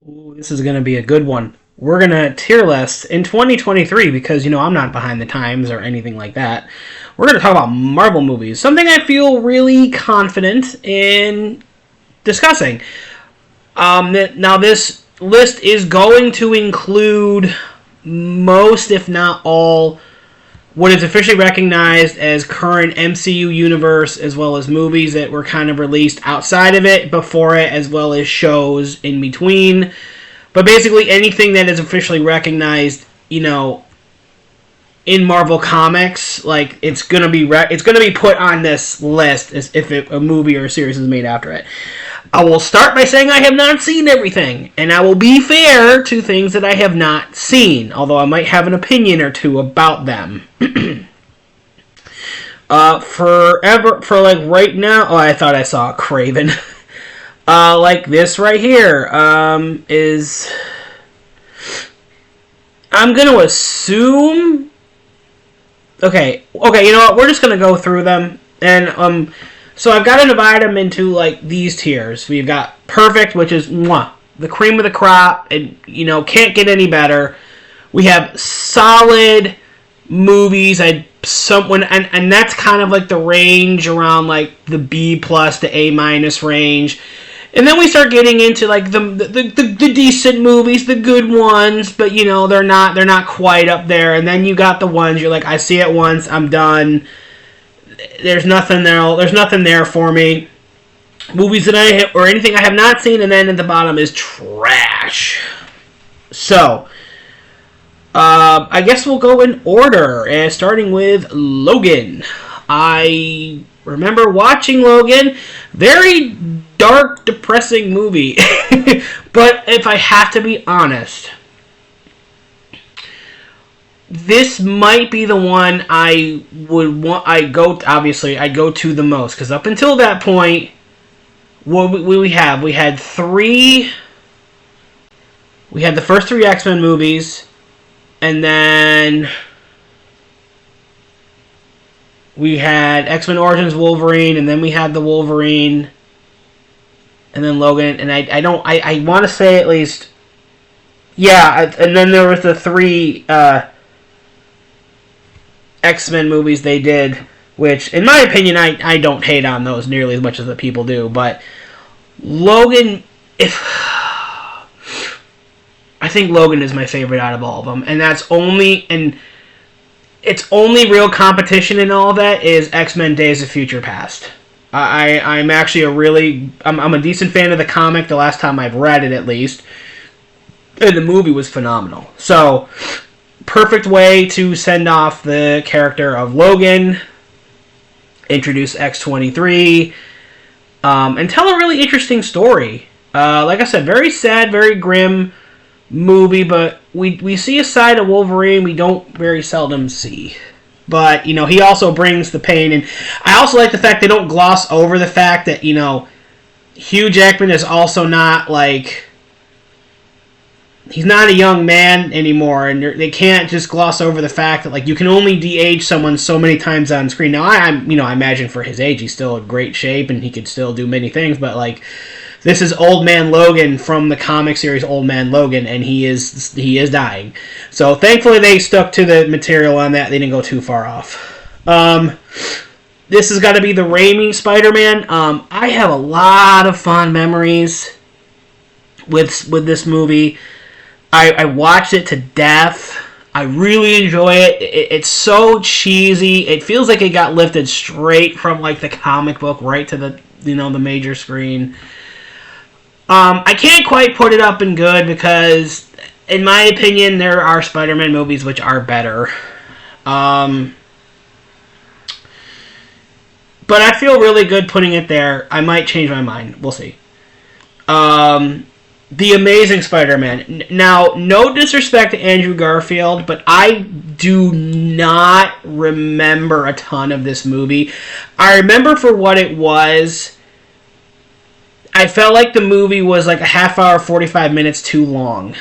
Ooh, this is going to be a good one. We're going to tier list in 2023 because, I'm not behind the times or anything like that. We're going to talk about Marvel movies, something I feel really confident in discussing. Now, this list is going to include most, if not all, what is officially recognized as current MCU universe, as well as movies that were kind of released outside of it, before it, as well as shows in between. But basically anything that is officially recognized, in Marvel Comics, like it's gonna be put on this list as if a movie or a series is made after it. I will start by saying I have not seen everything, and I will be fair to things that I have not seen, although I might have an opinion or two about them. For like right now, I thought I saw Craven. Like this right here, is, I'm gonna assume, okay, you know what, we're just gonna go through them, and, so I've got to divide them into, like, these tiers. We've got Perfect, which is the cream of the crop, and, can't get any better. We have solid movies, and that's kind of like the range around, like, the B plus to A minus range. And then we start getting into, like, the decent movies, the good ones, but, they're not quite up there. And then you got the ones you're like, I see it once, I'm done. There's nothing there. There's nothing there for me. Movies that or anything I have not seen, and then at the bottom is trash. So, I guess we'll go in order, starting with Logan. I remember watching Logan. Very dark, depressing movie. But if I have to be honest, this might be the one I would want. I'd go to the most, because up until that point, what we have? We had three. We had the first three X-Men movies, and then we had X-Men Origins Wolverine, and then we had the Wolverine, and then Logan, and I want to say at least, yeah, and then there was the three X-Men movies they did, which, in my opinion, I don't hate on those nearly as much as the people do, but Logan, I think Logan is my favorite out of all of them, and its only real competition in all of that is X-Men Days of Future Past. I'm actually I'm a decent fan of the comic, the last time I've read it at least, and the movie was phenomenal. So, perfect way to send off the character of Logan, introduce X-23, and tell a really interesting story. Like I said, very sad, very grim movie, but we see a side of Wolverine we don't very seldom see. But, he also brings the pain, and I also like the fact they don't gloss over the fact that, Hugh Jackman is also not, like, he's not a young man anymore, and they can't just gloss over the fact that, like, you can only de-age someone so many times on screen. Now, I imagine for his age, he's still in great shape, and he could still do many things, but, like, this is Old Man Logan from the comic series Old Man Logan, and he is dying. So, thankfully, they stuck to the material on that. They didn't go too far off. This has got to be the Raimi Spider-Man. I have a lot of fond memories with this movie. I watched it to death. I really enjoy it. It's so cheesy. It feels like it got lifted straight from, like, the comic book right to the the major screen. I can't quite put it up in good because, in my opinion, there are Spider-Man movies which are better. But I feel really good putting it there. I might change my mind. We'll see. The Amazing Spider-Man. Now, no disrespect to Andrew Garfield, but I do not remember a ton of this movie. I remember for what it was. I felt like the movie was like a half hour, 45 minutes too long.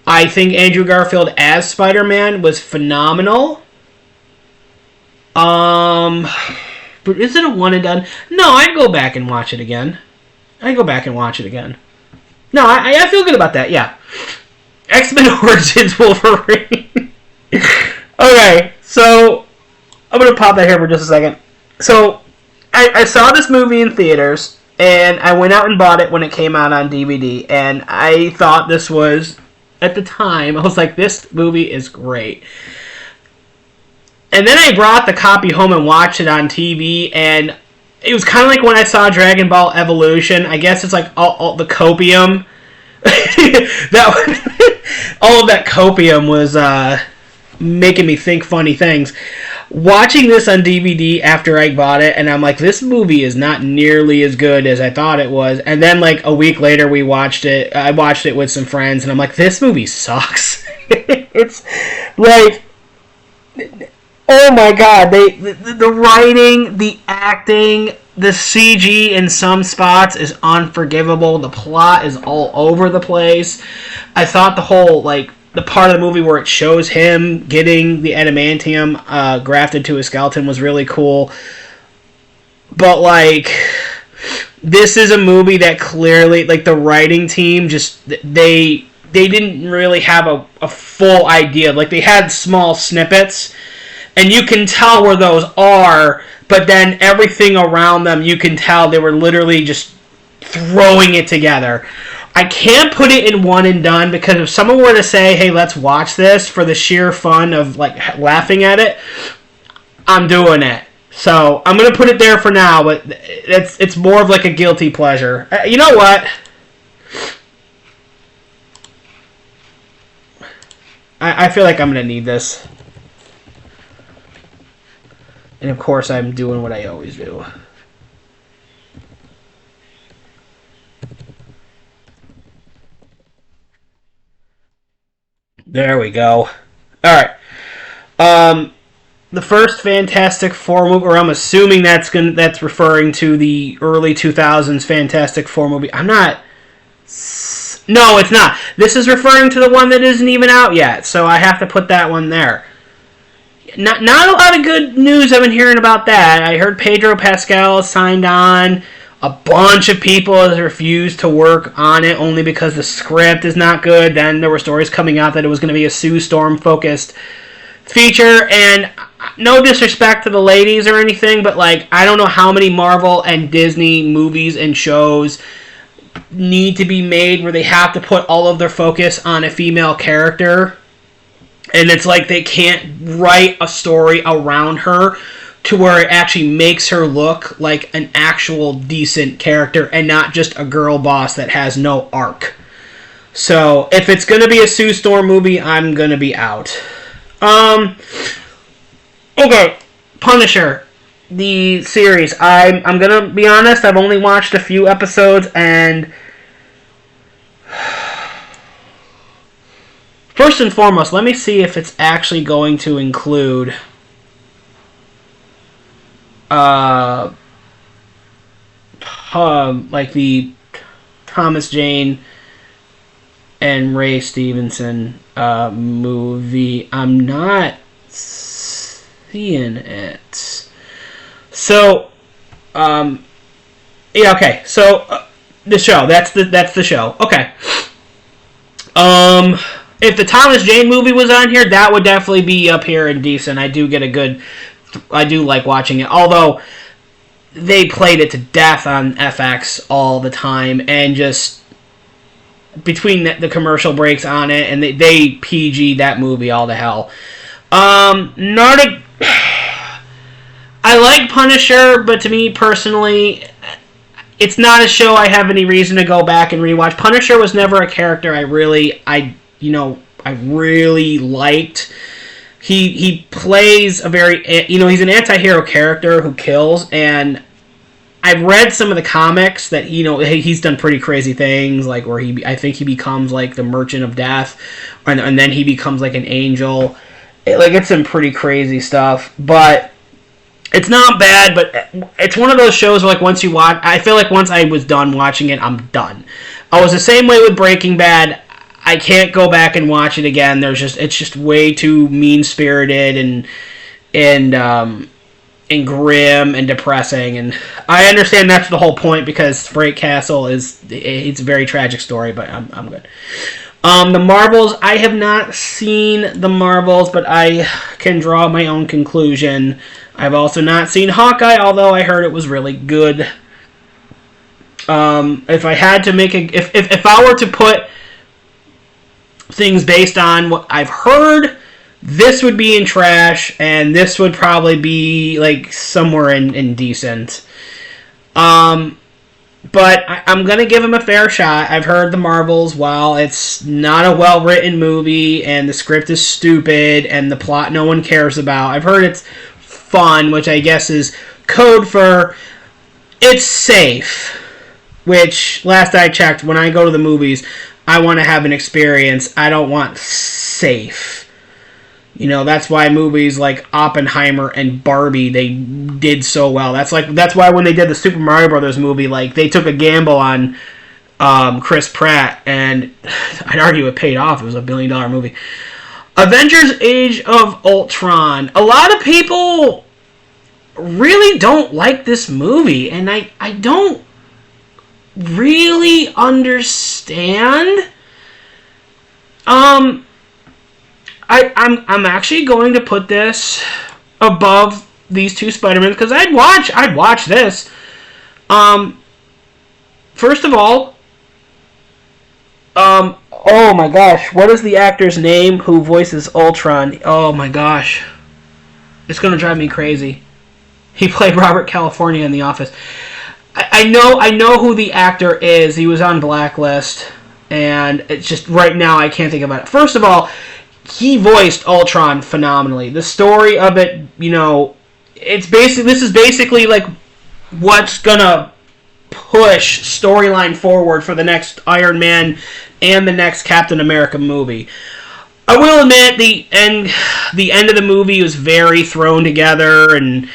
I think Andrew Garfield as Spider-Man was phenomenal. But is it a one and done? No, I'd go back and watch it again. No, I feel good about that. Yeah, X-Men Origins Wolverine. Okay, so I'm gonna pop that here for just a second. So I saw this movie in theaters, and I went out and bought it when it came out on DVD, and I thought this was, at the time, I was like, this movie is great. And then I brought the copy home and watched it on TV, and it was kind of like when I saw Dragon Ball Evolution. I guess it's like all the copium. All of that copium was making me think funny things. Watching this on DVD after I bought it, and I'm like, this movie is not nearly as good as I thought it was. And then like a week later, we watched it. I watched it with some friends, and I'm like, this movie sucks. It's like, oh my god, the writing, the acting, the CG in some spots is unforgivable. The plot is all over the place. I thought the whole, like, the part of the movie where it shows him getting the adamantium grafted to his skeleton was really cool. But, like, this is a movie that clearly, like, the writing team just, they didn't really have a full idea. Like, they had small snippets, and you can tell where those are, but then everything around them, you can tell they were literally just throwing it together. I can't put it in one and done, because if someone were to say, hey, let's watch this for the sheer fun of like laughing at it, I'm doing it. So I'm going to put it there for now, but it's more of like a guilty pleasure. You know what? I feel like I'm going to need this. And of course, I'm doing what I always do. There we go. Alright. The first Fantastic Four movie, or I'm assuming that's referring to the early 2000s Fantastic Four movie. I'm not... No, it's not. This is referring to the one that isn't even out yet, so I have to put that one there. Not a lot of good news I've been hearing about that. I heard Pedro Pascal signed on. A bunch of people have refused to work on it only because the script is not good. Then there were stories coming out that it was going to be a Sue Storm-focused feature. And no disrespect to the ladies or anything, but like, I don't know how many Marvel and Disney movies and shows need to be made where they have to put all of their focus on a female character. And it's like they can't write a story around her to where it actually makes her look like an actual decent character and not just a girl boss that has no arc. So, if it's going to be a Sue Storm movie, I'm going to be out. Okay, Punisher, the series. I'm going to be honest, I've only watched a few episodes, and first and foremost, let me see if it's actually going to include like the Thomas Jane and Ray Stevenson movie. I'm not seeing it. So, yeah, okay. So, the show. That's the show. Okay. If the Thomas Jane movie was on here, that would definitely be up here and decent. I do like watching it. Although, they played it to death on FX all the time, and just between the commercial breaks on it, and they PG that movie all to hell. I like Punisher, but to me personally, it's not a show I have any reason to go back and rewatch. Punisher was never a character I really liked. He plays a very, he's an anti-hero character who kills, and I've read some of the comics that, he's done pretty crazy things, like where I think he becomes like the Merchant of Death, and then he becomes like an angel. It's some pretty crazy stuff, but it's not bad, but it's one of those shows where, like, once you watch, I feel like once I was done watching it, I'm done. I was the same way with Breaking Bad. I can't go back and watch it again. It's just way too mean-spirited, and and grim and depressing, and I understand that's the whole point because Sprite Castle it's a very tragic story, but I'm good. The Marvels, I have not seen the Marvels, but I can draw my own conclusion. I've also not seen Hawkeye, although I heard it was really good. If I had to make if I were to put things based on what I've heard, this would be in trash, and this would probably be like somewhere in decent. But I'm going to give him a fair shot. I've heard The Marvels, while it's not a well-written movie, and the script is stupid, and the plot no one cares about, I've heard it's fun, which I guess is code for it's safe. Which, last I checked, when I go to the movies, I want to have an experience. I don't want safe. You know, that's why movies like Oppenheimer and Barbie, they did so well. That's why when they did the Super Mario Brothers movie, like, they took a gamble on Chris Pratt, and I'd argue it paid off. It was $1 billion movie. Avengers Age of Ultron. A lot of people really don't like this movie, and I don't really understand. I'm actually going to put this above these two Spider-Man because I'd watch this. First of all, oh my gosh, what is the actor's name who voices Ultron? Oh my gosh, it's gonna drive me crazy. He played Robert California in The Office. I know who the actor is. He was on Blacklist, and it's just right now I can't think about it. First of all, he voiced Ultron phenomenally. The story of it, you know, this is basically like what's gonna push storyline forward for the next Iron Man and the next Captain America movie. I will admit the end of the movie was very thrown together, and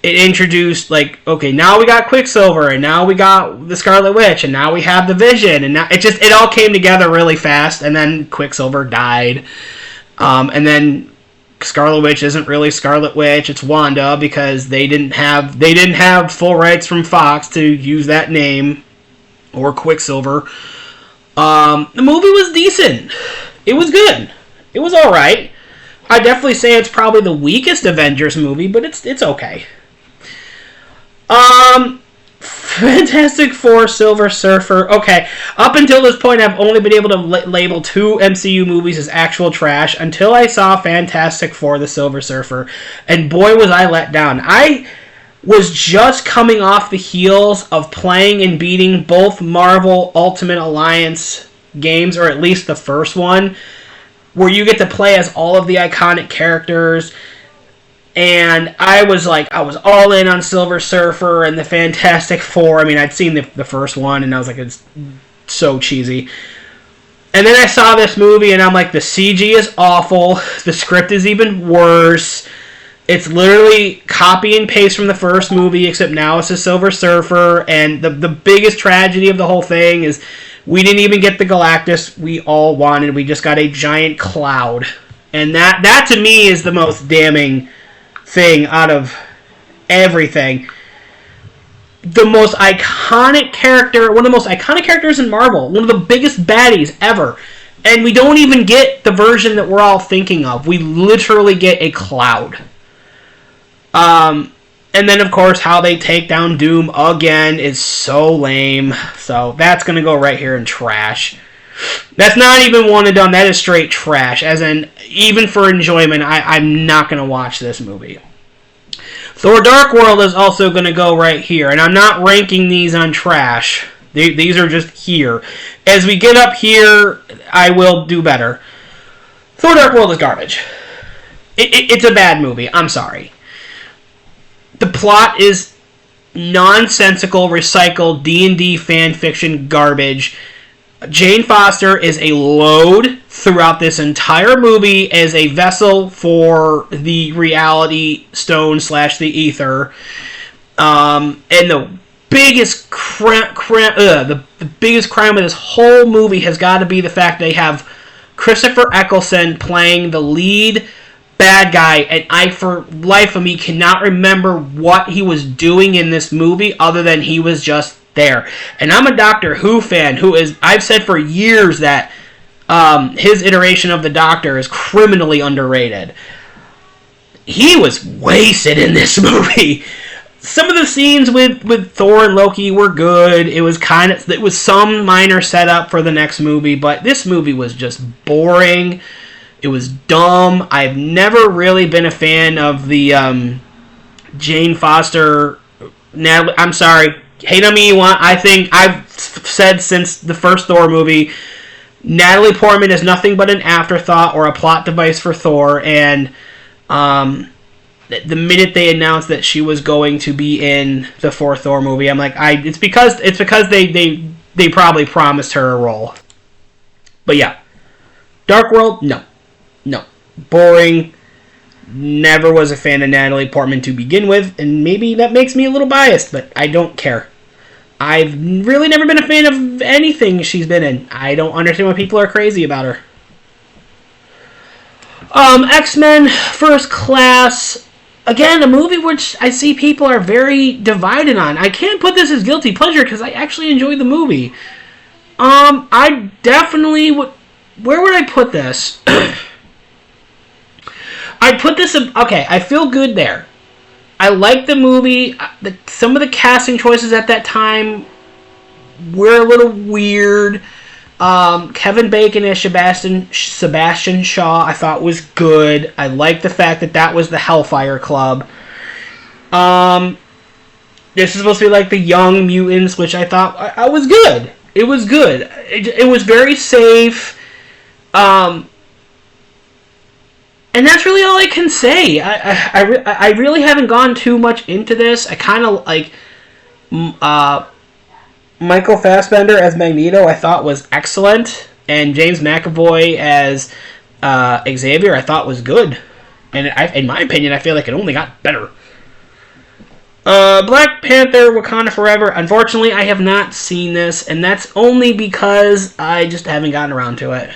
it introduced, like, okay, now we got Quicksilver, and now we got the Scarlet Witch, and now we have the Vision, and now it all came together really fast, and then Quicksilver died. And then Scarlet Witch isn't really Scarlet Witch, it's Wanda, because they didn't have full rights from Fox to use that name, or Quicksilver. The movie was decent. It was good. It was alright. I'd definitely say it's probably the weakest Avengers movie, but it's okay. Fantastic Four, Silver Surfer. Okay, up until this point, I've only been able to label 2 MCU movies as actual trash until I saw Fantastic Four, the Silver Surfer, and boy was I let down. I was just coming off the heels of playing and beating both Marvel Ultimate Alliance games, or at least the first one, where you get to play as all of the iconic characters. And I was all in on Silver Surfer and the Fantastic Four. I mean, I'd seen the first one, and I was like, it's so cheesy. And then I saw this movie, and I'm like, the CG is awful. The script is even worse. It's literally copy and paste from the first movie, except now it's a Silver Surfer. And the biggest tragedy of the whole thing is we didn't even get the Galactus we all wanted. We just got a giant cloud. And that to me is the most damning thing out of everything. The most iconic character, one of the most iconic characters in Marvel, one of the biggest baddies ever, and we don't even get the version that we're all thinking of. We literally get a cloud. And then, of course, how they take down Doom again is so lame. So that's going to go right here in trash. That's not even one and done. That is straight trash. As in, even for enjoyment, I'm not going to watch this movie. Thor Dark World is also going to go right here. And I'm not ranking these on trash. These are just here. As we get up here, I will do better. Thor Dark World is garbage. It's a bad movie. I'm sorry. The plot is nonsensical, recycled D&D fanfiction garbage. Jane Foster is a load throughout this entire movie as a vessel for the reality stone / the ether. And the biggest the biggest crime of this whole movie has got to be the fact they have Christopher Eccleston playing the lead bad guy, and I, for life of me, cannot remember what he was doing in this movie other than he was just there. And I'm a Doctor Who fan I've said for years that his iteration of the Doctor is criminally underrated. He was wasted in this movie. Some of the scenes with Thor and Loki were good. It was some minor setup for the next movie, but this movie was just boring. It was dumb. I've never really been a fan of the Jane Foster. Natalie, I'm sorry. Hate on me you want. I think I've said since the first Thor movie, Natalie Portman is nothing but an afterthought or a plot device for Thor. And the minute they announced that she was going to be in the fourth Thor movie, I'm like, it's because they probably promised her a role. But yeah, Dark World, no, boring. Never was a fan of Natalie Portman to begin with, and maybe that makes me a little biased, but I don't care. I've really never been a fan of anything she's been in. I don't understand why people are crazy about her. X-Men First Class. Again, a movie which I see people are very divided on. I can't put this as guilty pleasure because I actually enjoyed the movie. I definitely would... Where would I put this? I'd put this... Okay, I feel good there. I like the movie. Some of the casting choices at that time were a little weird. Kevin Bacon as Sebastian Shaw I thought was good. I liked the fact that was the Hellfire Club. This is supposed to be like the Young Mutants, which I thought I was good. It was good. It was very safe. And that's really all I can say. I really haven't gone too much into this. I kind of like Michael Fassbender as Magneto. I thought was excellent, and James McAvoy as Xavier I thought was good. And in my opinion, I feel like it only got better. Black Panther: Wakanda Forever. Unfortunately, I have not seen this, and that's only because I just haven't gotten around to it.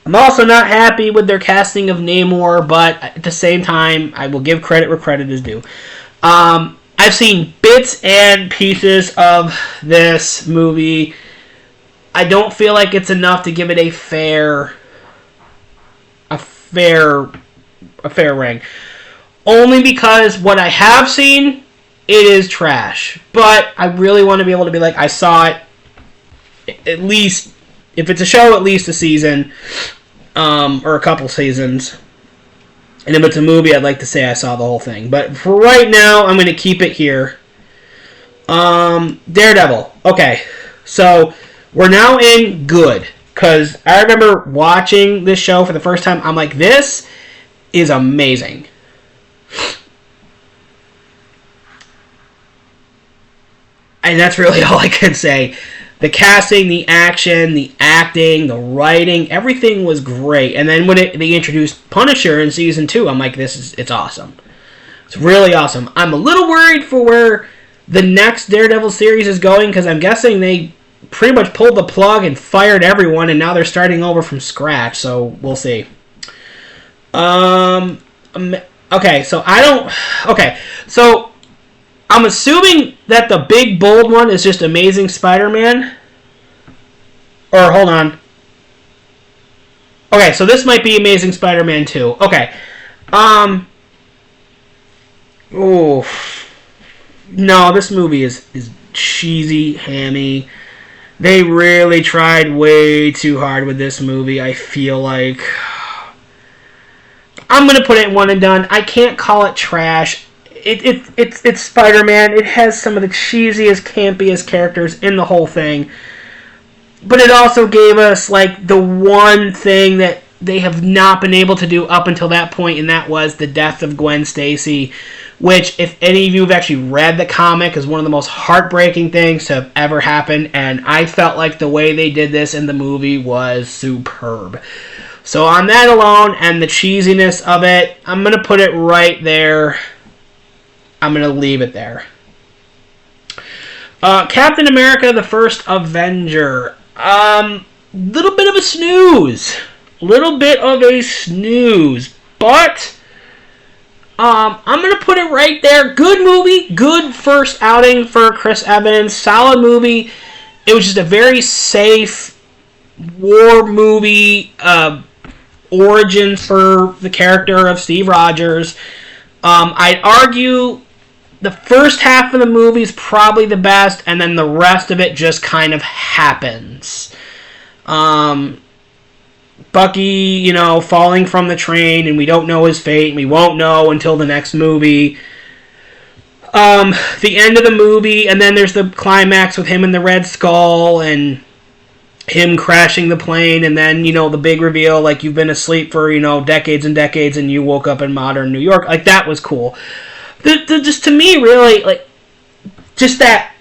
I'm also not happy with their casting of Namor, but at the same time, I will give credit where credit is due. I've seen bits and pieces of this movie. I don't feel like it's enough to give it a fair ring. Only because what I have seen, it is trash. But I really want to be able to be like, I saw it at least... If it's a show, at least a season, or a couple seasons. And if it's a movie, I'd like to say I saw the whole thing. But for right now, I'm going to keep it here. Daredevil. Okay, so we're now in good. Because I remember watching this show for the first time. I'm like, this is amazing. And that's really all I can say. The casting, the action, the acting, the writing, everything was great. And then when they introduced Punisher in season 2, I'm like, it's awesome. It's really awesome. I'm a little worried for where the next Daredevil series is going, because I'm guessing they pretty much pulled the plug and fired everyone, and now they're starting over from scratch, so we'll see. Okay, so I'm assuming that the big, bold one is just Amazing Spider-Man. Or, hold on. Okay, so this might be Amazing Spider-Man 2. Okay. No, this movie is cheesy, hammy. They really tried way too hard with this movie, I feel like. I'm going to put it one and done. I can't call it trash. It's Spider-Man. It has some of the cheesiest, campiest characters in the whole thing. But it also gave us, like, the one thing that they have not been able to do up until that point, and that was the death of Gwen Stacy, which, if any of you have actually read the comic, is one of the most heartbreaking things to have ever happened, and I felt like the way they did this in the movie was superb. So on that alone, and the cheesiness of it, I'm going to put it right there. I'm going to leave it there. Captain America, the First Avenger. Little bit of a snooze. little bit of a snooze. But I'm going to put it right there. Good movie. Good first outing for Chris Evans. Solid movie. It was just a very safe war movie. Origin for the character of Steve Rogers. I'd argue the first half of the movie is probably the best, and then the rest of it just kind of happens. Bucky, falling from the train, and we don't know his fate, and we won't know until the next movie. The end of the movie, and then there's the climax with him and the Red Skull, and him crashing the plane, and then, the big reveal, like, you've been asleep for, decades and decades, and you woke up in modern New York. Like, that was cool. Just to me, really, like, just that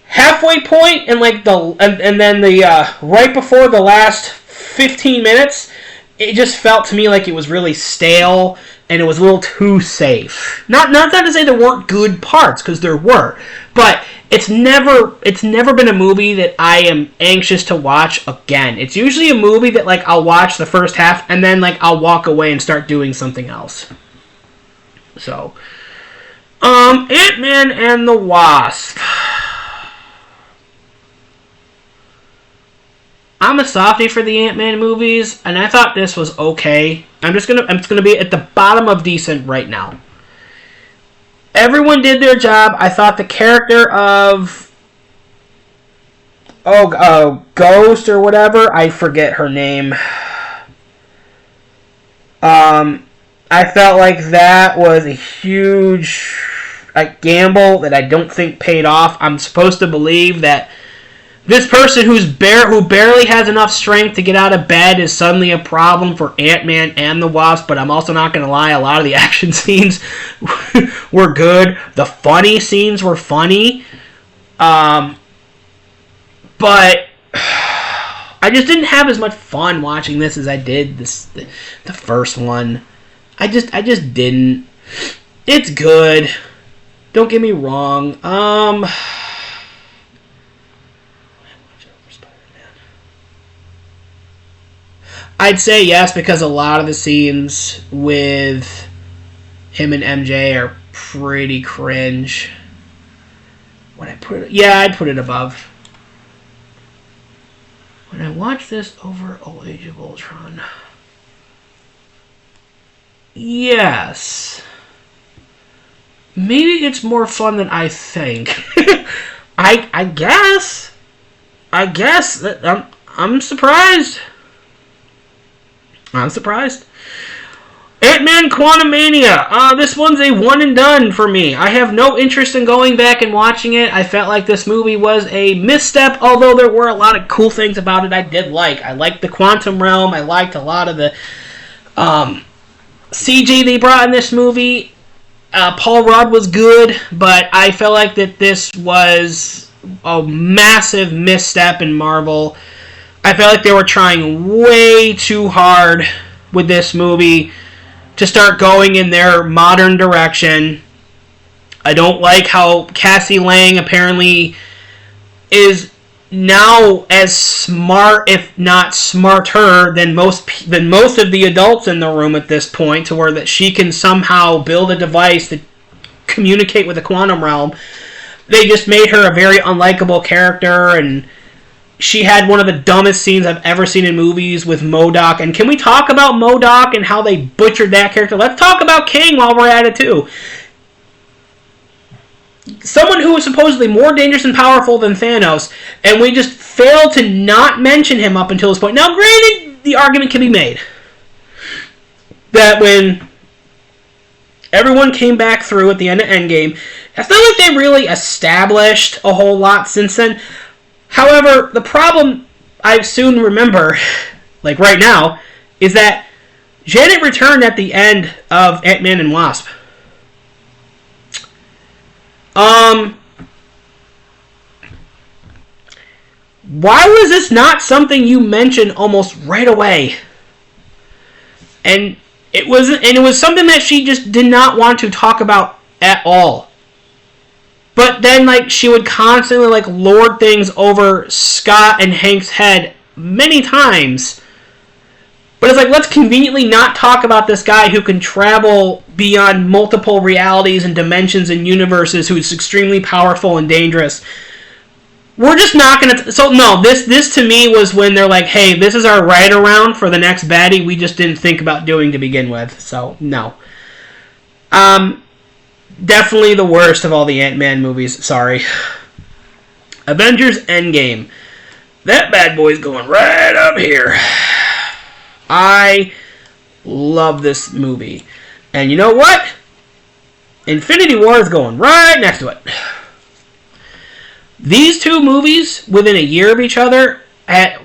halfway point, and, like, and then the, right before the last 15 minutes, it just felt to me like it was really stale, and it was a little too safe. Not to say there weren't good parts, because there were, but it's never been a movie that I am anxious to watch again. It's usually a movie that, like, I'll watch the first half, and then, like, I'll walk away and start doing something else. So, Ant-Man and the Wasp. I'm a softie for the Ant-Man movies, and I thought this was okay. I'm just gonna be at the bottom of decent right now. Everyone did their job. I thought the character of Ghost or whatever, I forget her name. I felt like that was a huge gamble that I don't think paid off. I'm supposed to believe that this person who barely has enough strength to get out of bed is suddenly a problem for Ant-Man and the Wasp, but I'm also not going to lie, a lot of the action scenes were good. The funny scenes were funny. But I just didn't have as much fun watching this as I did the first one. I just didn't. It's good. Don't get me wrong. I'd say yes, because a lot of the scenes with him and MJ are pretty cringe. I'd put it above. When I watch this over Age of Ultron, yes, maybe it's more fun than I think. I guess that I'm surprised. I'm surprised. Ant-Man Quantumania. This one's a one and done for me. I have no interest in going back and watching it. I felt like this movie was a misstep, although there were a lot of cool things about it I did like. I liked the quantum realm. I liked a lot of the CG they brought in this movie. Paul Rudd was good, but I felt like that this was a massive misstep in Marvel. I felt like they were trying way too hard with this movie to start going in their modern direction. I don't like how Cassie Lang apparently is now as smart, if not smarter, than most of the adults in the room at this point, to where that she can somehow build a device to communicate with the quantum realm. They just made her a very unlikable character, and she had one of the dumbest scenes I've ever seen in movies with MODOK. And can we talk about MODOK and how they butchered that character? Let's talk about King while we're at it, too. Someone who was supposedly more dangerous and powerful than Thanos, and we just failed to not mention him up until this point. Now, granted, the argument can be made that when everyone came back through at the end of Endgame, it's not like they really established a whole lot since then. However, the problem I soon remember, like right now, is that Janet returned at the end of Ant-Man and Wasp. Why was this not something you mentioned almost right away? And it was something that she just did not want to talk about at all. But then, like, she would constantly, like, lord things over Scott and Hank's head many times. But it's like, let's conveniently not talk about this guy who can travel beyond multiple realities and dimensions and universes, who's extremely powerful and dangerous. We're just not going to... So, no, this to me was when they're like, hey, this is our write-around for the next baddie we just didn't think about doing to begin with. So, no. Definitely the worst of all the Ant-Man movies. Sorry. Avengers Endgame. That bad boy's going right up here. I love this movie. And you know what? Infinity War is going right next to it. These two movies, within a year of each other, had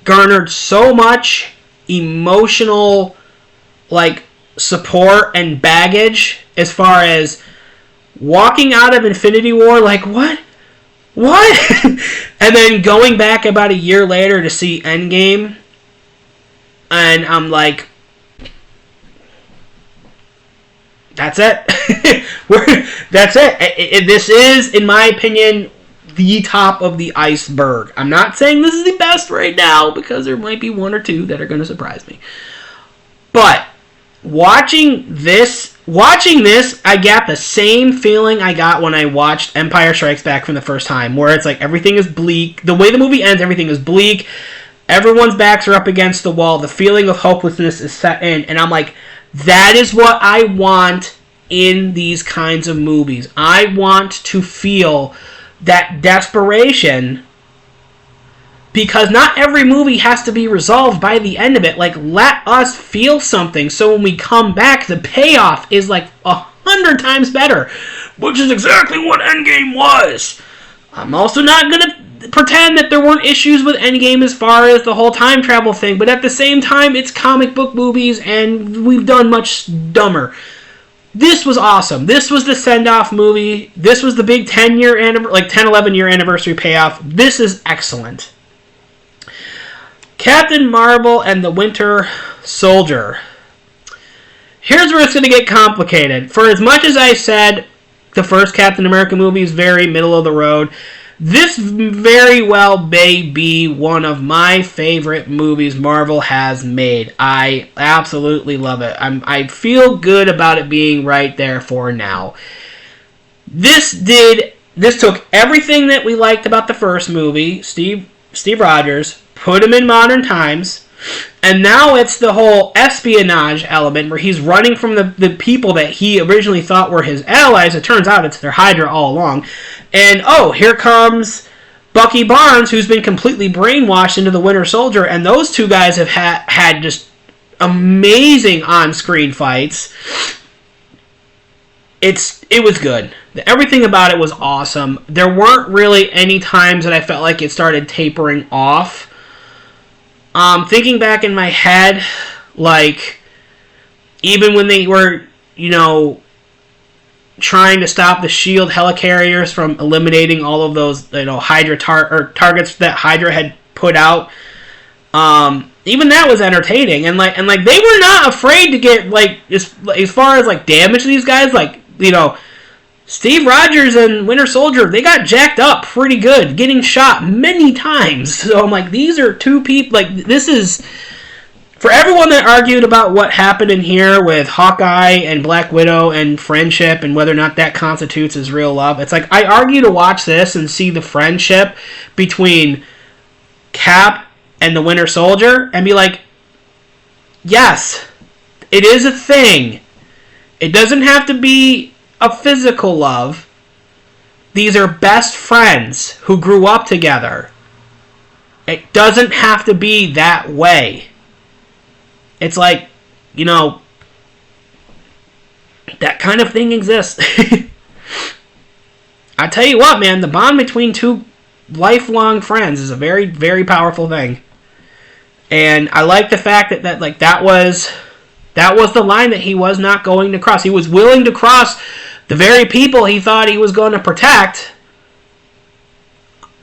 garnered so much emotional, support and baggage as far as walking out of Infinity War like, what? And then going back about a year later to see Endgame, and I'm like, that's it. That's it. This is, in my opinion, the top of the iceberg. I'm not saying this is the best right now, because there might be one or two that are going to surprise me. But watching this, I got the same feeling I got when I watched Empire Strikes Back from the first time, where it's like everything is bleak. The way the movie ends, everything is bleak. Everyone's backs are up against the wall. The feeling of hopelessness is set in. And I'm like, that is what I want in these kinds of movies. I want to feel that desperation, because not every movie has to be resolved by the end of it. Like, let us feel something, so when we come back, the payoff is 100 times better, which is exactly what Endgame was. I'm also not going to pretend that there weren't issues with Endgame as far as the whole time travel thing, but at the same time, it's comic book movies, and we've done much dumber. This was awesome. This was the send-off movie. This was the big 10-11-year anniversary payoff. This is excellent. Captain Marvel and the Winter Soldier. Here's where it's going to get complicated. For as much as I said the first Captain America movie is very middle of the road, this very well may be one of my favorite movies Marvel has made. I absolutely love it. I feel good about it being right there for now. This took everything that we liked about the first movie, Steve Rogers, put him in modern times, and now it's the whole espionage element where he's running from the people that he originally thought were his allies. It turns out it's their Hydra all along. And, here comes Bucky Barnes, who's been completely brainwashed into the Winter Soldier, and those two guys have had just amazing on-screen fights. It was good. Everything about it was awesome. There weren't really any times that I felt like it started tapering off. Thinking back in my head, even when they were, trying to stop the SHIELD helicarriers from eliminating all of those, Hydra targets that Hydra had put out. Even that was entertaining, and they were not afraid to get as far as damage these guys. Steve Rogers and Winter Soldier, they got jacked up pretty good, getting shot many times. So I'm like, these are two people. This is, for everyone that argued about what happened in here with Hawkeye and Black Widow and friendship and whether or not that constitutes as real love, it's like, I argue to watch this and see the friendship between Cap and the Winter Soldier and be like, yes, it is a thing. It doesn't have to be a physical love. These are best friends who grew up together. It doesn't have to be that way. It's that kind of thing exists. I tell you what, man, the bond between two lifelong friends is a very, very powerful thing. And I like the fact that that was the line that he was not going to cross. He was willing to cross the very people he thought he was going to protect,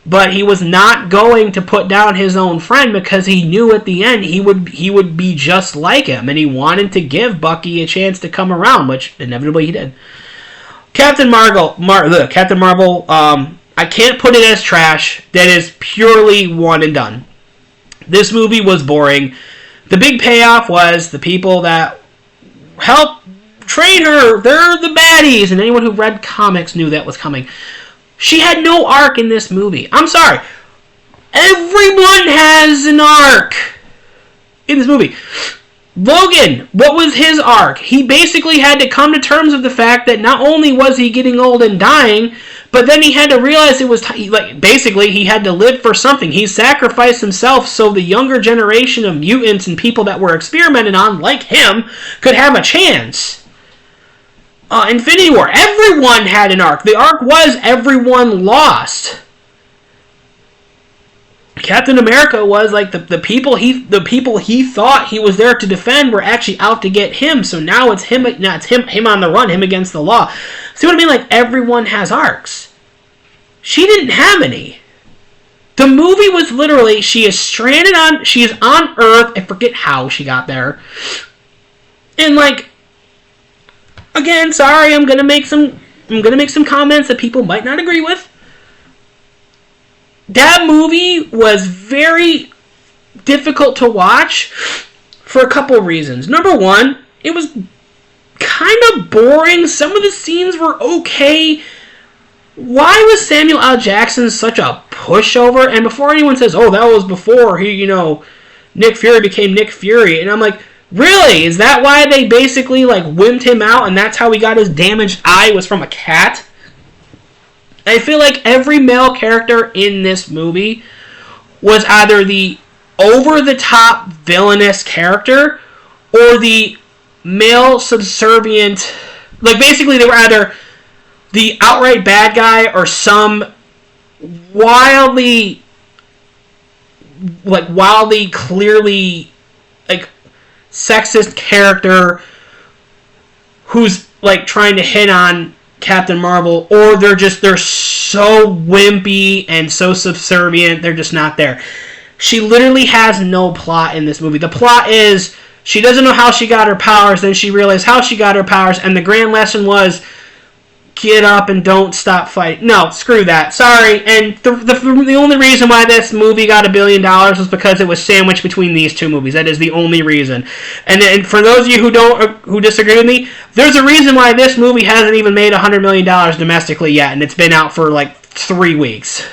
but he was not going to put down his own friend because he knew at the end he would be just like him, and he wanted to give Bucky a chance to come around, which inevitably he did. Captain Marvel, I can't put it as trash. That is purely one and done. This movie was boring. The big payoff was the people that helped train her, they're the baddies, and anyone who read comics knew that was coming. She had no arc in this movie. I'm sorry. Everyone has an arc in this movie. Logan, what was his arc? He basically had to come to terms with the fact that not only was he getting old and dying, but then he had to realize it was basically he had to live for something. He sacrificed himself so the younger generation of mutants and people that were experimented on, like him, could have a chance. Infinity War, everyone had an arc. The arc was everyone lost. Captain America was like the people he thought he was there to defend were actually out to get him. So now it's him. Now it's him on the run. Him against the law. See what I mean? Like everyone has arcs. She didn't have any. The movie was literally she is on Earth. I forget how she got there. And like again, sorry, I'm gonna make some comments that people might not agree with. That movie was very difficult to watch for a couple reasons. Number one, it was kind of boring. Some of the scenes were okay. Why was Samuel L. Jackson such a pushover? And before anyone says, oh, that was before Nick Fury became Nick Fury. And I'm like, really? Is that why they basically wimped him out and that's how he got his damaged eye was from a cat? I feel like every male character in this movie was either the over-the-top villainous character or the male subservient. Basically, they were either the outright bad guy or some wildly clearly sexist character who's trying to hit on Captain Marvel, or they're so wimpy and so subservient, they're just not there. She literally has no plot in this movie. The plot is she doesn't know how she got her powers, then she realized how she got her powers, and the grand lesson was get up and don't stop fighting. No, screw that. Sorry. And the only reason why this movie got $1 billion was because it was sandwiched between these two movies. That is the only reason. And for those of you who disagree with me, there's a reason why this movie hasn't even made $100 million domestically yet, and it's been out for 3 weeks.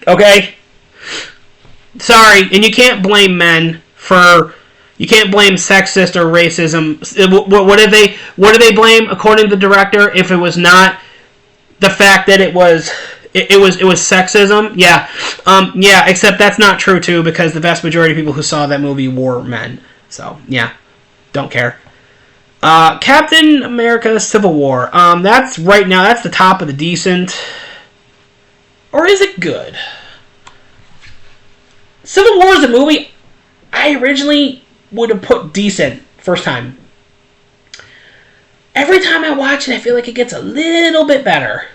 Okay? Sorry, and you can't blame men for. You can't blame sexist or racism. What do they blame according to the director if it was not the fact that it was sexism? Yeah. Yeah, except that's not true too because the vast majority of people who saw that movie were men. So, yeah. Don't care. Captain America Civil War. That's right now that's the top of the decent. Or is it good? Civil War is a movie I originally would have put decent first time. Every time I watch it, I feel like it gets a little bit better.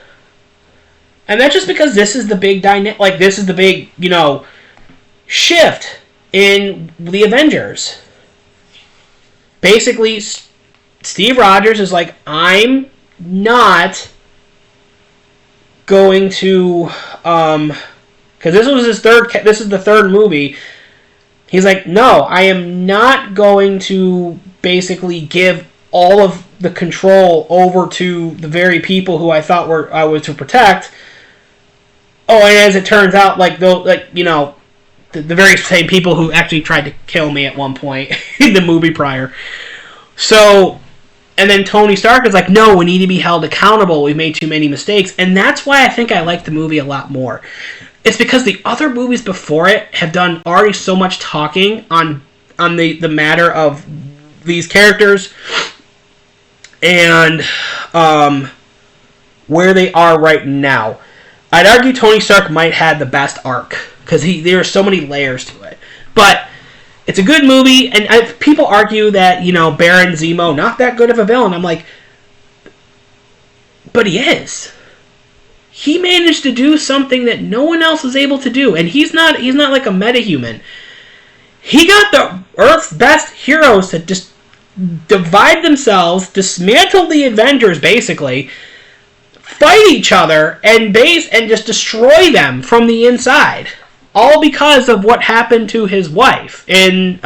And that's just because this is the big this is the big, shift in the Avengers. Basically, Steve Rogers is like, I'm not going to, because this is the third movie. He's like, no, I am not going to basically give all of the control over to the very people who I thought I was to protect. Oh, and as it turns out, the very same people who actually tried to kill me at one point in the movie prior. So, and then Tony Stark is like, no, we need to be held accountable. We've made too many mistakes. And that's why I think I like the movie a lot more. It's because the other movies before it have done already so much talking on the matter of these characters and where they are right now. I'd argue Tony Stark might have the best arc because there are so many layers to it. But it's a good movie, and people argue that Baron Zemo not that good of a villain. I'm like, but he is. He managed to do something that no one else is able to do, and he's not like a metahuman. He got the Earth's best heroes to just divide themselves, dismantle the Avengers, basically, fight each other, and just destroy them from the inside. all because of what happened to his wife. And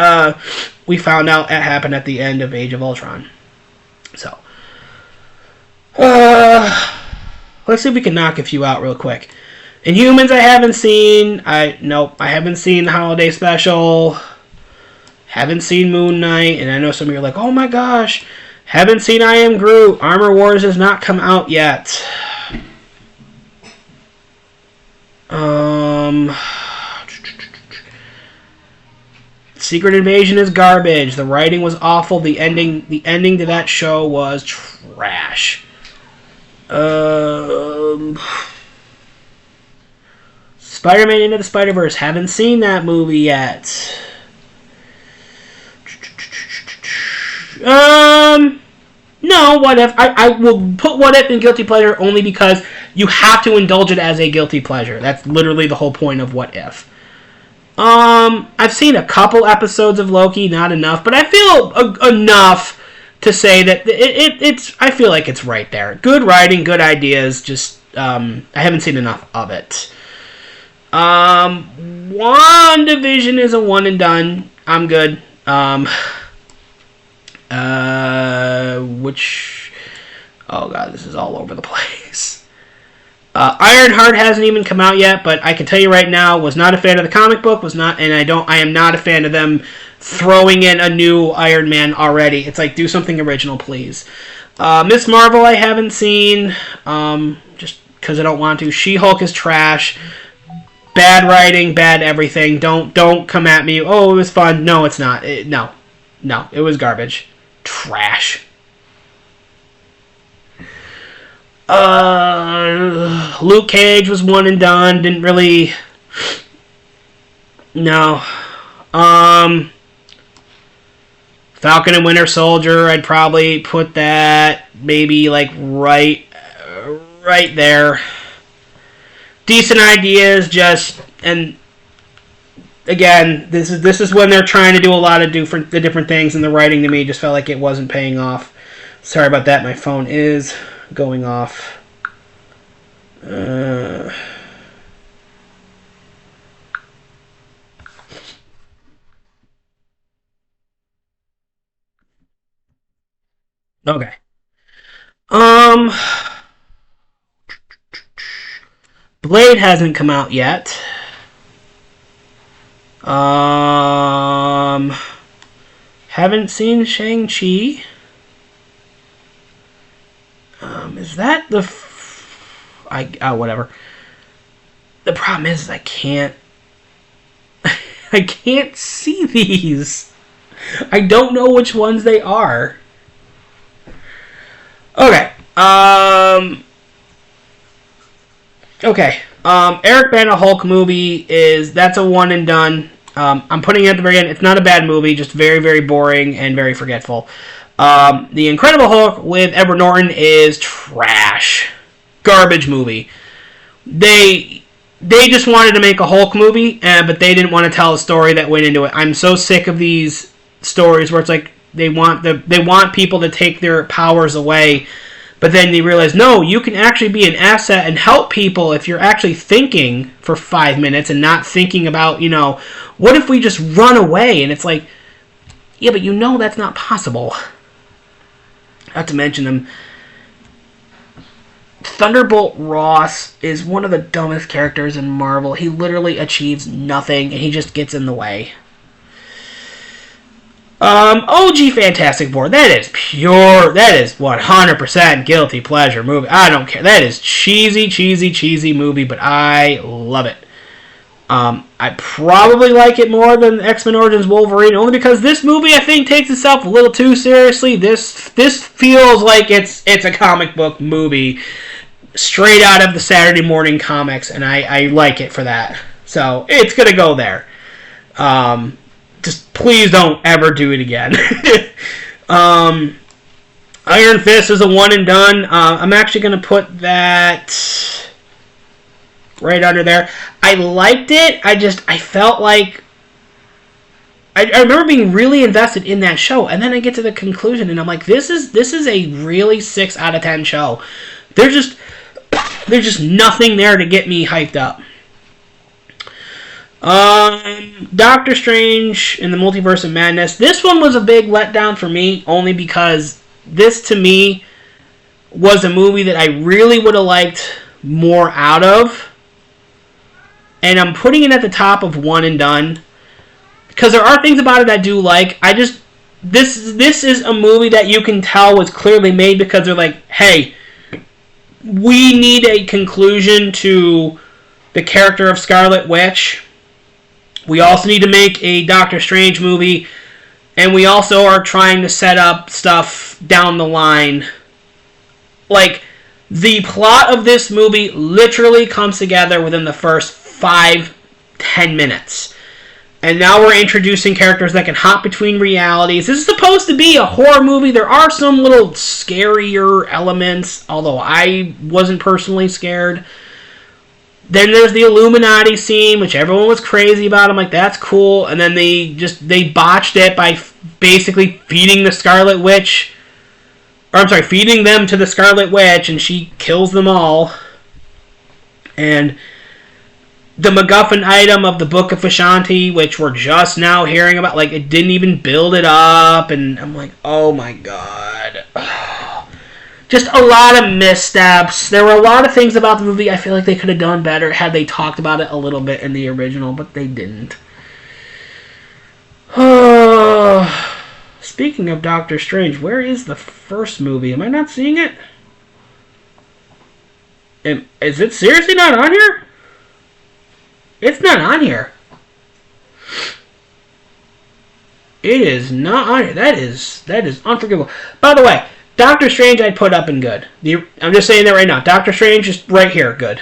we found out it happened at the end of Age of Ultron. So, let's see if we can knock a few out real quick. Inhumans I haven't seen. I haven't seen the holiday special. Haven't seen Moon Knight. And I know some of you are like, oh my gosh. Haven't seen I Am Groot. Armor Wars has not come out yet. Secret Invasion is garbage. The writing was awful. The ending to that show was trash. Spider-Man Into the Spider-Verse. Haven't seen that movie yet. No, What If. I will put What If in Guilty Pleasure only because you have to indulge it as a guilty pleasure. That's literally the whole point of What If. I've seen a couple episodes of Loki, not enough, but I feel enough to say that it's. I feel like it's right there. Good writing, good ideas. Just I haven't seen enough of it. WandaVision is a one and done. I'm good. Which, oh god, this is all over the place. Ironheart hasn't even come out yet, but I can tell you right now, was not a fan of the comic book, I am not a fan of them throwing in a new Iron Man already. It's like, do something original, please. Miss Marvel I haven't seen, just because I don't want to. She-Hulk is trash. Bad writing, bad everything. Don't come at me. Oh, it was fun. No, it's not. No, it was garbage. Trash. Luke Cage was one and done. Didn't really. No. Falcon and Winter Soldier. I'd probably put that maybe like right there. Decent ideas, and again, this is when they're trying to do a lot of different things, and the writing to me just felt like it wasn't paying off. Sorry about that. My phone is going off. Okay. Blade hasn't come out yet. Haven't seen Shang-Chi. Is that the... whatever. The problem is I can't... I can't see these. I don't know which ones they are. Okay. Eric Bana Hulk movie that's a one and done. I'm putting it at the very end. It's not a bad movie, just very, very boring and very forgetful. The Incredible Hulk with Edward Norton is trash. Garbage movie. They just wanted to make a Hulk movie, but they didn't want to tell a story that went into it. I'm so sick of these stories where it's like they want people to take their powers away, but then they realize, no, you can actually be an asset and help people if you're actually thinking for 5 minutes and not thinking about, what if we just run away? And it's like, yeah, but that's not possible. Not to mention them. Thunderbolt Ross is one of the dumbest characters in Marvel. He literally achieves nothing, and he just gets in the way. OG Fantastic Four. That is 100% guilty pleasure movie. I don't care. That is cheesy movie, but I love it. I probably like it more than X-Men Origins Wolverine, only because this movie, I think, takes itself a little too seriously. This feels like it's a comic book movie straight out of the Saturday morning comics, and I like it for that. So, it's gonna go there. Just please don't ever do it again. Iron Fist is a one and done. I'm actually gonna put that right under there. I liked it. I felt like I remember being really invested in that show, and then I get to the conclusion, and I'm like, this is a really 6 out of 10 show. There's just nothing there to get me hyped up. Doctor Strange in the Multiverse of Madness. This one was a big letdown for me, only because this, to me, was a movie that I really would have liked more out of. And I'm putting it at the top of One and Done. Because there are things about it I do like. This is a movie that you can tell was clearly made because they're like, hey, we need a conclusion to the character of Scarlet Witch. We also need to make a Doctor Strange movie. And we also are trying to set up stuff down the line. Like, the plot of this movie literally comes together within the first 5-10 minutes. And now we're introducing characters that can hop between realities. This is supposed to be a horror movie. There are some little scarier elements, although I wasn't personally scared. Then there's the Illuminati scene, which everyone was crazy about. I'm like, that's cool. And then they botched it by basically feeding the Scarlet Witch. Feeding them to the Scarlet Witch, and she kills them all. And the MacGuffin item of the Book of Vishanti, which we're just now hearing about, like, it didn't even build it up, and I'm like, oh my god. Just a lot of missteps. There were a lot of things about the movie I feel like they could have done better had they talked about it a little bit in the original, but they didn't. Speaking of Doctor Strange, where is the first movie? Am I not seeing it? Is it seriously not on here? It's not on here. It is not on here. That is unforgivable. By the way, Doctor Strange I'd put up in good. I'm just saying that right now. Doctor Strange is right here, good.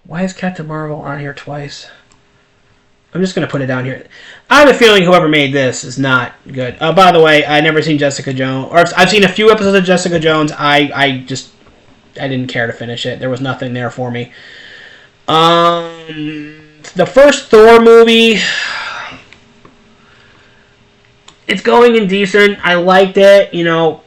Why is Captain Marvel on here twice? I'm just going to put it down here. I have a feeling whoever made this is not good. By the way, I've never seen Jessica Jones. Or I've seen a few episodes of Jessica Jones. I didn't care to finish it. There was nothing there for me. The first Thor movie, it's going in decent. I liked it. You know,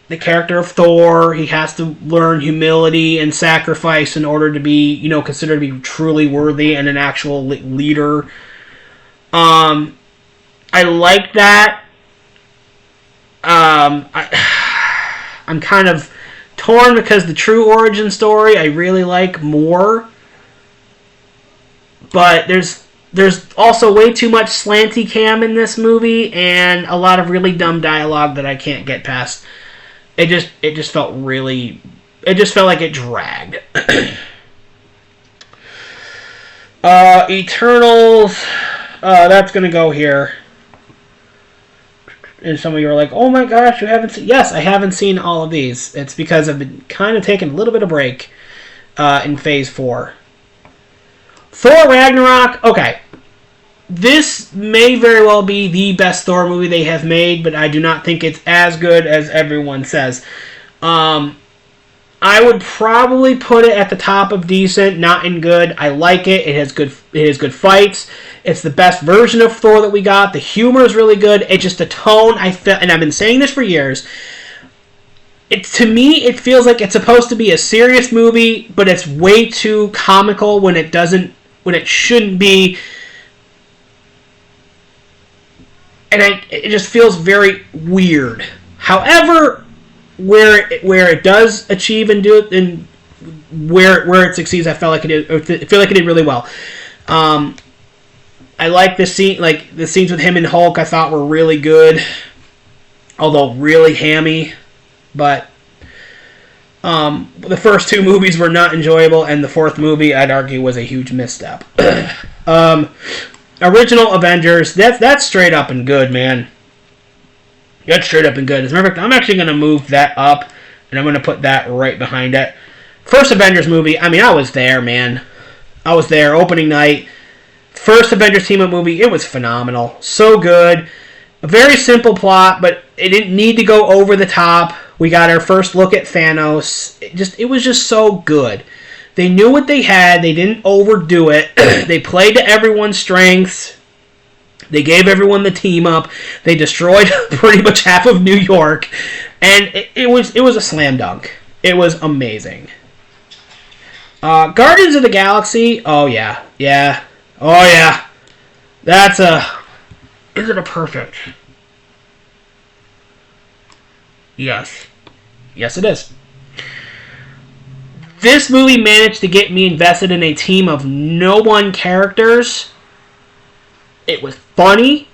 the character of Thor, he has to learn humility and sacrifice in order to be, you know, considered to be truly worthy and an actual leader. I like that. I'm kind of torn because the true origin story I really like more. But there's also way too much slanty cam in this movie and a lot of really dumb dialogue that I can't get past. It just felt like it dragged. Eternals, that's gonna go here. And some of you are like, oh my gosh, you haven't seen... Yes, I haven't seen all of these. It's because I've been kind of taking a little bit of break in Phase 4. Thor Ragnarok, okay. This may very well be the best Thor movie they have made, but I do not think it's as good as everyone says. I would probably put it at the top of decent, not in good. I like it. It has good fights. It's the best version of Thor that we got. The humor is really good. It's just the tone I felt, and I've been saying this for years. To me, it feels like it's supposed to be a serious movie, but it's way too comical when it shouldn't be. And it just feels very weird. However, where it does achieve and do it, and where it succeeds, I feel like it did really well. I like the scene, like the scenes with him and Hulk. I thought were really good, although really hammy. But the first two movies were not enjoyable, and the fourth movie, I'd argue, was a huge misstep. Original Avengers, that's straight up and good, man. That's straight up and good. As a matter of fact, I'm actually going to move that up, and I'm going to put that right behind it. First Avengers movie, I mean, I was there, man. I was there, opening night. First Avengers team-up movie, it was phenomenal. So good. A very simple plot, but it didn't need to go over the top. We got our first look at Thanos. It was just so good. They knew what they had. They didn't overdo it. They played to everyone's strengths. They gave everyone the team up. They destroyed pretty much half of New York, and it was a slam dunk. It was amazing. Guardians of the Galaxy. Oh, yeah. Yeah. Oh, yeah. That's a... Is it a perfect? Yes. Yes, it is. This movie managed to get me invested in a team of no-one characters. It was funny.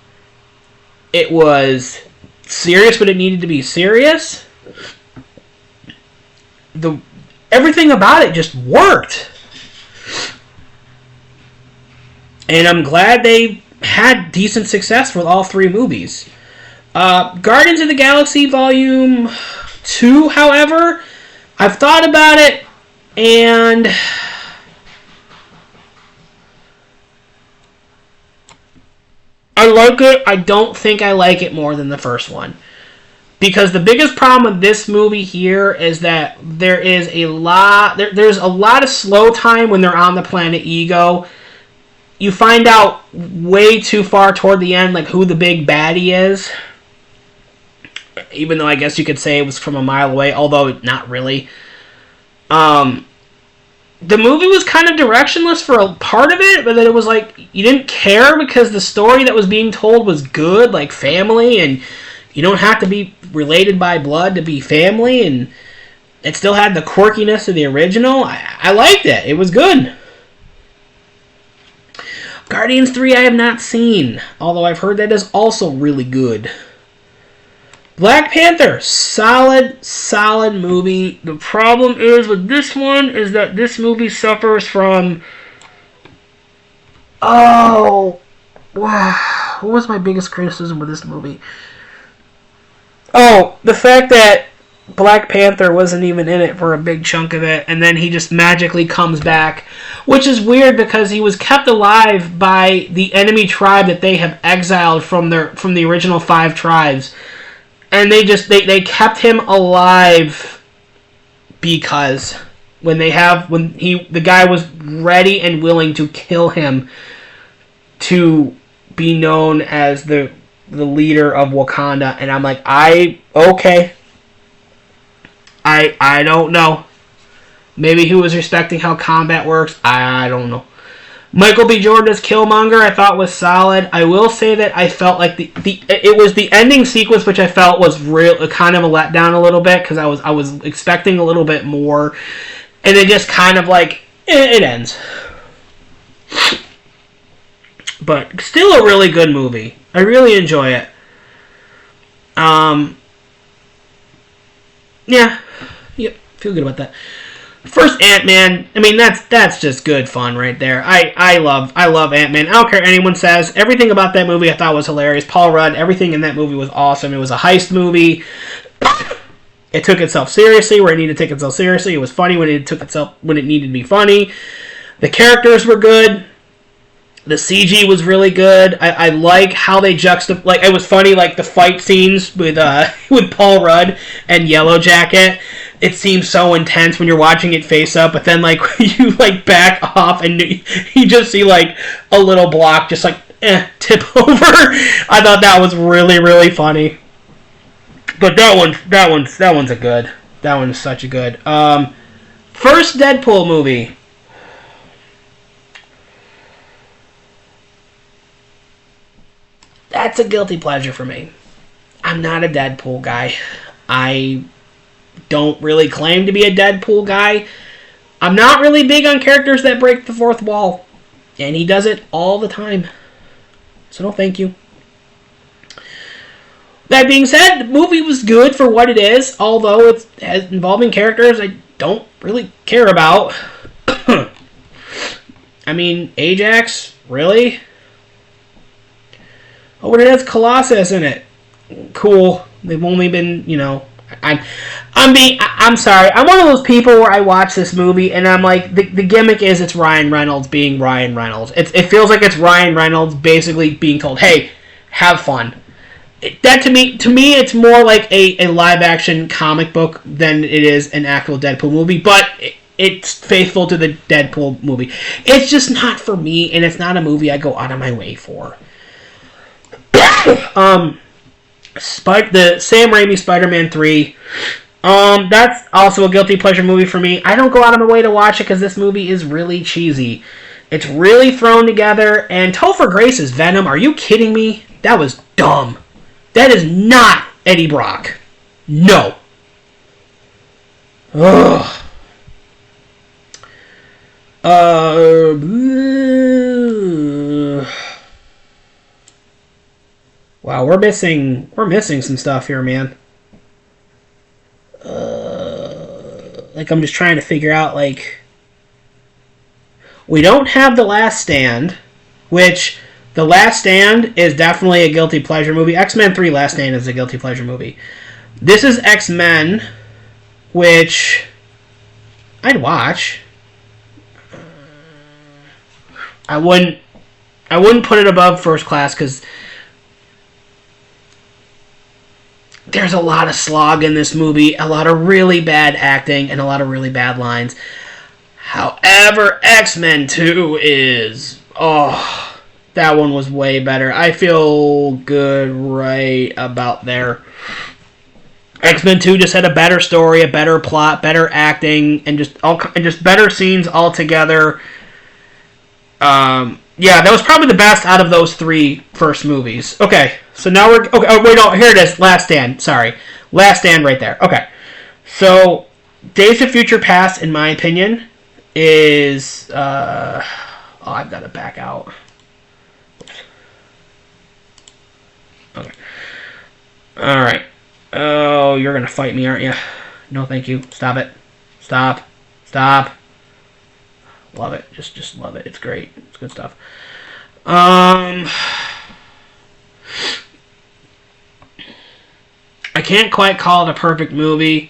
It was serious, but it needed to be serious. Everything about it just worked. And I'm glad they had decent success with all three movies. Guardians of the Galaxy Volume 2, however, I've thought about it, and I like it. I don't think I like it more than the first one. Because the biggest problem with this movie here is that there's a lot of slow time when they're on the planet Ego. You find out way too far toward the end, like, who the big baddie is. Even though I guess you could say it was from a mile away, although not really. The movie was kind of directionless for a part of it, but then it was like, you didn't care because the story that was being told was good, like family, and you don't have to be related by blood to be family, and it still had the quirkiness of the original. I liked it. It was good. Guardians 3 I have not seen, although I've heard that is also really good. Black Panther, solid movie. The problem is with this one is that this movie suffers from... Oh, wow. What was my biggest criticism with this movie? Oh, the fact that Black Panther wasn't even in it for a big chunk of it, and then he just magically comes back, which is weird because he was kept alive by the enemy tribe that they have exiled from the original 5 tribes. And they kept him alive because the guy was ready and willing to kill him to be known as the leader of Wakanda, and I'm like, okay. I don't know. Maybe he was respecting how combat works. I don't know. Michael B. Jordan as Killmonger I thought was solid. I will say that I felt like it was the ending sequence which I felt was real kind of a letdown a little bit because I was expecting a little bit more, and it just kind of like it ends. But still a really good movie. I really enjoy it. Yeah, feel good about that. First Ant-Man, I mean that's just good fun right there. I love Ant-Man. I don't care what anyone says. Everything about that movie I thought was hilarious. Paul Rudd, everything in that movie was awesome. It was a heist movie. It took itself seriously where it needed to take itself seriously. It was funny when it needed to be funny. The characters were good. The CG was really good. I like how they juxtapose. Like, it was funny, like the fight scenes with Paul Rudd and Yellow Jacket. It seems so intense when you're watching it face up, but then like you like back off and you just see like a little block just like tip over. I thought that was really, really funny. But that one's a good. That one's such a good. First Deadpool movie. That's a guilty pleasure for me. I'm not a Deadpool guy. I don't really claim to be a Deadpool guy. I'm not really big on characters that break the fourth wall. And he does it all the time. So no thank you. That being said, the movie was good for what it is, although it has involving characters I don't really care about. I mean, Ajax? Really? Oh, but it has Colossus in it. Cool. They've only been, I'm sorry. I'm one of those people where I watch this movie and I'm like, the gimmick is it's Ryan Reynolds being Ryan Reynolds. It feels like it's Ryan Reynolds basically being told, hey, have fun. That to me, it's more like a live action comic book than it is an actual Deadpool movie. But it's faithful to the Deadpool movie. It's just not for me, and it's not a movie I go out of my way for. The Sam Raimi Spider-Man 3, That's also a guilty pleasure movie for me. I don't go out of my way to watch it because this movie is really cheesy. It's really thrown together. And Topher Grace's Venom, are you kidding me? That was dumb. That is not Eddie Brock. No. Ugh. Wow, we're missing some stuff here, man. Like, I'm just trying to figure out, like, we don't have The Last Stand, which The Last Stand is definitely a guilty pleasure movie. X-Men 3 Last Stand is a guilty pleasure movie. This is X-Men, which I'd watch. I wouldn't put it above First Class because there's a lot of slog in this movie, a lot of really bad acting, and a lot of really bad lines. However, X-Men 2 is... Oh, that one was way better. I feel good right about there. X-Men 2 just had a better story, a better plot, better acting, and just better scenes altogether. Yeah, that was probably the best out of those three first movies. Okay, so now we're... Okay, oh, wait, no, here it is. Last Stand. Sorry. Last Stand right there. Okay. So, Days of Future Past, in my opinion, is... oh, I've got to back out. Okay. Alright. Oh, you're going to fight me, aren't you? No, thank you. Stop it. Stop. Stop. Love it. Just love it. It's great. It's good stuff. I can't quite call it a perfect movie,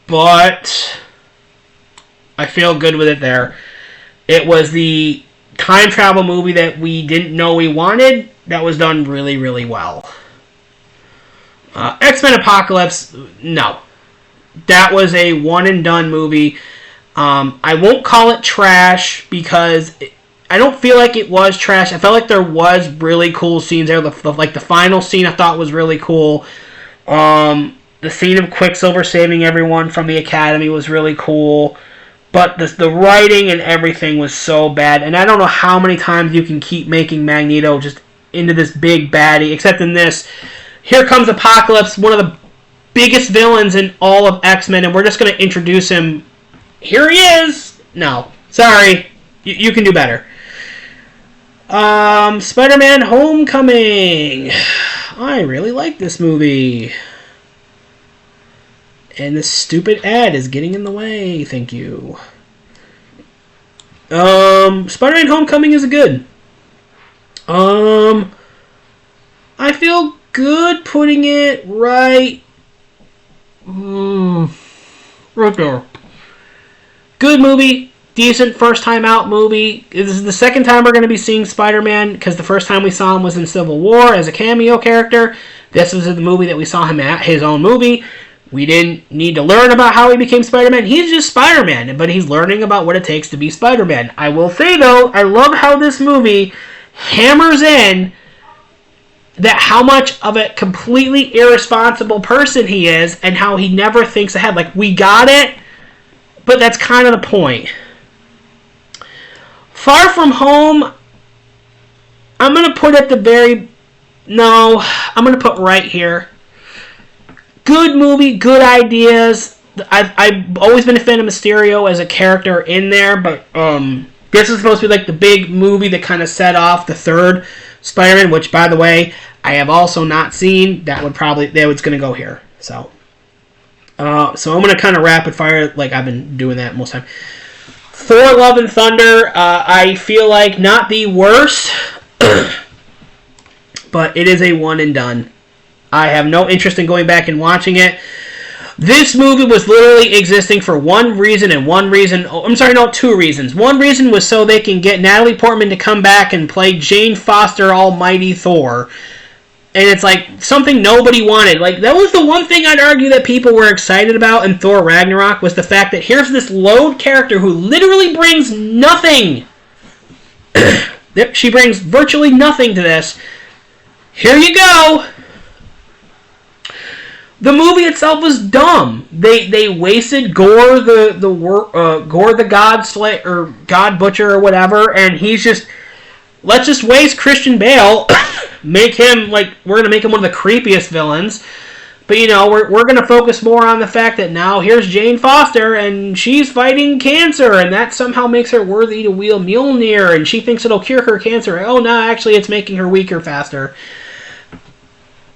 but I feel good with it there. It was the time travel movie that we didn't know we wanted that was done really, really well. X-Men Apocalypse, no. That was a one-and-done movie. I won't call it trash because I don't feel like it was trash. I felt like there was really cool scenes there. Like the final scene I thought was really cool. The scene of Quicksilver saving everyone from the Academy was really cool. But the writing and everything was so bad. And I don't know how many times you can keep making Magneto just into this big baddie. Except in this, here comes Apocalypse, one of the biggest villains in all of X-Men. And we're just going to introduce him. Here he is! No. Sorry. You can do better. Spider-Man Homecoming. I really like this movie. And this stupid ad is getting in the way. Thank you. Spider-Man Homecoming is good. I feel good putting it right... right there. Good movie. Decent first time out movie. This is the second time we're going to be seeing Spider-Man because the first time we saw him was in Civil War as a cameo character. This was the movie that we saw him at, his own movie. We didn't need to learn about how he became Spider-Man. He's just Spider-Man, but he's learning about what it takes to be Spider-Man. I will say, though, I love how this movie hammers in that how much of a completely irresponsible person he is and how he never thinks ahead. Like, we got it, but that's kind of the point. Far From Home, I'm going to put at the very... No, I'm going to put right here. Good movie, good ideas. I've always been a fan of Mysterio as a character in there, but this is supposed to be like the big movie that kind of set off the third Spider-Man, which, by the way, I have also not seen. That was going to go here. So I'm going to kind of rapid fire like I've been doing that most of the time. Thor: Love and Thunder, I feel like not the worst, but it is a one and done. I have no interest in going back and watching it. This movie was literally existing for one reason and one reason... Oh, I'm sorry, no, two reasons. One reason was so they can get Natalie Portman to come back and play Jane Foster Almighty Thor. And it's like something nobody wanted. Like, that was the one thing I'd argue that people were excited about in Thor Ragnarok was the fact that here's this load character who literally brings nothing. She brings virtually nothing to this. Here you go. The movie itself was dumb. They wasted Gore the God Butcher or whatever, and he's just, let's just waste Christian Bale, make him like, we're gonna make him one of the creepiest villains. But we're gonna focus more on the fact that now here's Jane Foster and she's fighting cancer, and that somehow makes her worthy to wield Mjolnir, and she thinks it'll cure her cancer. Oh no, actually it's making her weaker faster.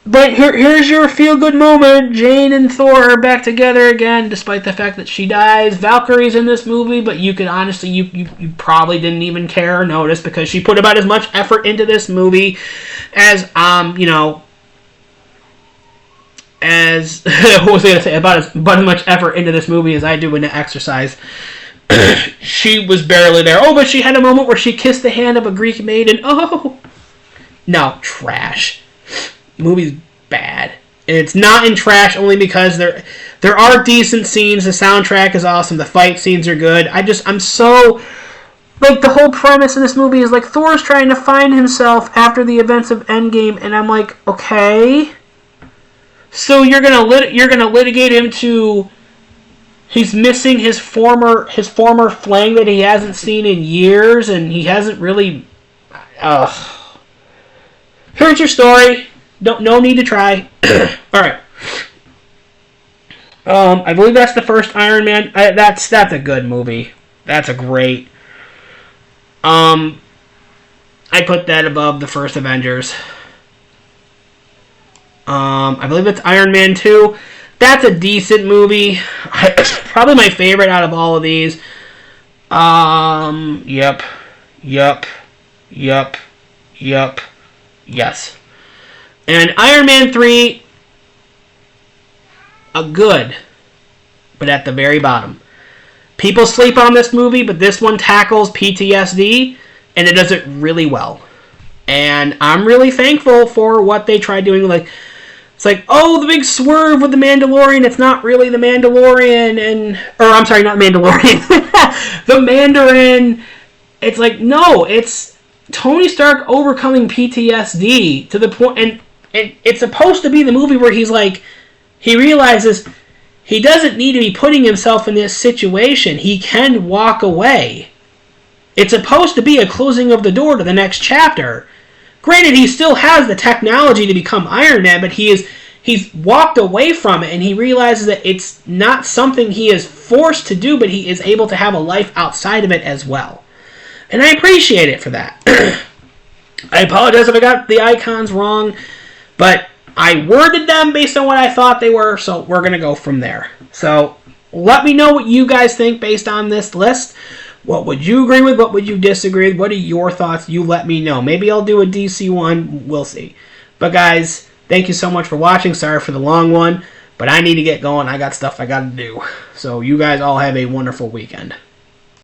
But here's your feel-good moment. Jane and Thor are back together again, despite the fact that she dies. Valkyrie's in this movie, but you can honestly, you probably didn't even care or notice, because she put about as much effort into this movie as, as, what was I going to say, about as much effort into this movie as I do into exercise. She was barely there. Oh, but she had a moment where she kissed the hand of a Greek maiden. Oh! No, trash. Movie's bad. And it's not in trash only because there are decent scenes. The soundtrack is awesome. The fight scenes are good. I'm so... Like, the whole premise in this movie is, like, Thor's trying to find himself after the events of Endgame, and I'm like, okay. So you're gonna litigate him to... He's missing his former flang that he hasn't seen in years, and he hasn't really... Here's your story. No need to try. Alright. I believe that's the first Iron Man. That's a good movie. That's a great... I put that above the first Avengers. I believe it's Iron Man 2. That's a decent movie. Probably my favorite out of all of these. Yep. Yes. And Iron Man 3, a good, but at the very bottom. People sleep on this movie, but this one tackles PTSD, and it does it really well. And I'm really thankful for what they tried doing. Like, it's like, oh, the big swerve with the Mandalorian. It's not really the Mandalorian, I'm sorry, not Mandalorian. The Mandarin. It's like, no, it's Tony Stark overcoming PTSD to the point, and it's supposed to be the movie where he's like, he realizes he doesn't need to be putting himself in this situation. He can walk away. It's supposed to be a closing of the door to the next chapter. Granted, he still has the technology to become Iron Man, but he's walked away from it, and he realizes that it's not something he is forced to do, but he is able to have a life outside of it as well. And I appreciate it for that. I apologize if I got the icons wrong, but I worded them based on what I thought they were, so we're going to go from there. So let me know what you guys think based on this list. What would you agree with? What would you disagree with? What are your thoughts? You let me know. Maybe I'll do a DC one. We'll see. But guys, thank you so much for watching. Sorry for the long one, but I need to get going. I got stuff I got to do. So you guys all have a wonderful weekend.